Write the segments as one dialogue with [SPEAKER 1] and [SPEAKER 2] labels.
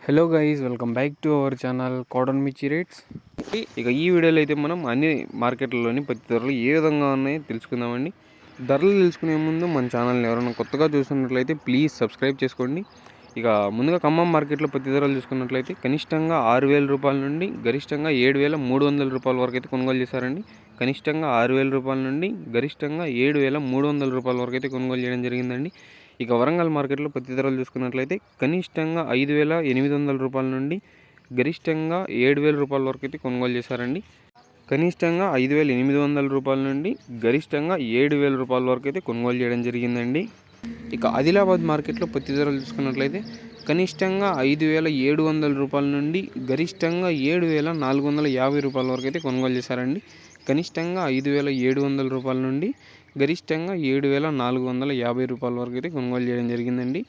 [SPEAKER 1] Hello guys, welcome back to our channel cotton మిర్చి rates. ఇక ఈ వీడియోలో అయితే మనం అన్ని మార్కెట్లలోని పత్తి ధరలు ఏ విధంగా ఉన్నాయో తెలుసుకుందామండి. ధరలు తెలుసుకునే ముందు మన ఛానల్ని ఎవరైనా కొత్తగా చూస్తున్నట్లయితే ప్లీజ్ సబ్స్క్రైబ్ చేసుకోండి. ఇక ముందుగా ఖమ్మం మార్కెట్లో పత్తి ధరలు చూసుకున్నట్లయితే కనిష్టంగా 6,000 రూపాయల నుండి గరిష్టంగా 7,300 రూపాయల వరకు అయితే కొనుగోలు చేశారండి. కనిష్టంగా 6,000 రూపాయల నుండి గరిష్టంగా 7,300 రూపాయల వరకు అయితే కొనుగోలు చేయడం జరిగిందండి. ఇక వరంగల్ మార్కెట్లో పత్తి ధరలు చూసుకున్నట్లయితే కనిష్టంగా 5,800 రూపాయల నుండి గరిష్టంగా 7,000 రూపాయల వరకు అయితే కొనుగోలు చేశారండి. కనిష్టంగా 5,800 రూపాయల నుండి గరిష్టంగా 7,000 రూపాయల వరకు అయితే కొనుగోలు చేయడం జరిగిందండి. ఇక ఆదిలాబాద్ మార్కెట్లో పత్తి ధరలు చూసుకున్నట్లయితే కనిష్టంగా 5,700 రూపాయల నుండి గరిష్టంగా 7,450 రూపాయల వరకు అయితే కొనుగోలు చేశారండి. కనిష్టంగా 5,700 రూపాయల నుండి గరిష్టంగా 7,450 రూపాయల వరకు అయితే కొనుగోలు చేయడం జరిగిందండి.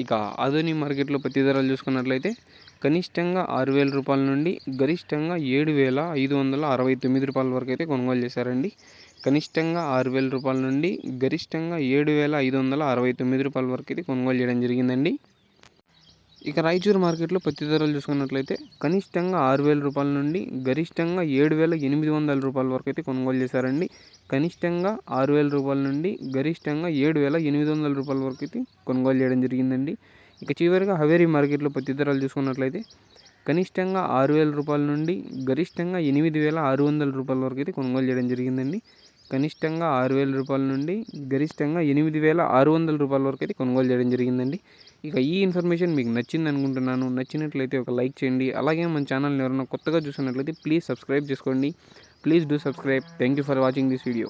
[SPEAKER 1] ఇక ఆదోని మార్కెట్లో పత్తి ధరలు చూసుకున్నట్లయితే కనిష్టంగా 6,000 రూపాయల నుండి గరిష్టంగా 7,569 రూపాయల వరకు అయితే కొనుగోలు చేశారండి. కనిష్టంగా 6,000 రూపాయల నుండి గరిష్టంగా 7,569 రూపాయల వరకు అయితే కొనుగోలు చేయడం జరిగిందండి. ఇక రాయచూరు మార్కెట్లో పత్తి ధరలు చూసుకున్నట్లయితే కనిష్టంగా 6,000 రూపాయల నుండి గరిష్టంగా 7,800 రూపాయల వరకు అయితే కొనుగోలు చేశారండి. కనిష్టంగా 6,000 రూపాయల నుండి గరిష్టంగా 7,800 రూపాయల వరకు అయితే కొనుగోలు చేయడం జరిగిందండి. ఇక చివరిగా హవేరీ మార్కెట్లో పత్తి ధరలు చూసుకున్నట్లయితే కనిష్టంగా 6,000 రూపాయల నుండి గరిష్టంగా 8,600 రూపాయల వరకు అయితే కొనుగోలు చేయడం జరిగిందండి. కనిష్టంగా 6,000 రూపాయల నుండి గరిష్టంగా 8,600 రూపాయల వరకు అయితే కొనుగోలు చేయడం జరిగిందండి. ఇక ఈ ఇన్ఫర్మేషన్ మీకు నచ్చింది అనుకుంటున్నాను. నచ్చినట్లయితే ఒక లైక్ చేయండి. అలాగే మన ఛానల్ని ఎవరైనా కొత్తగా చూసినట్లయితే ప్లీజ్ సబ్స్క్రైబ్ చేసుకోండి. Please do subscribe. Thank you for watching this video.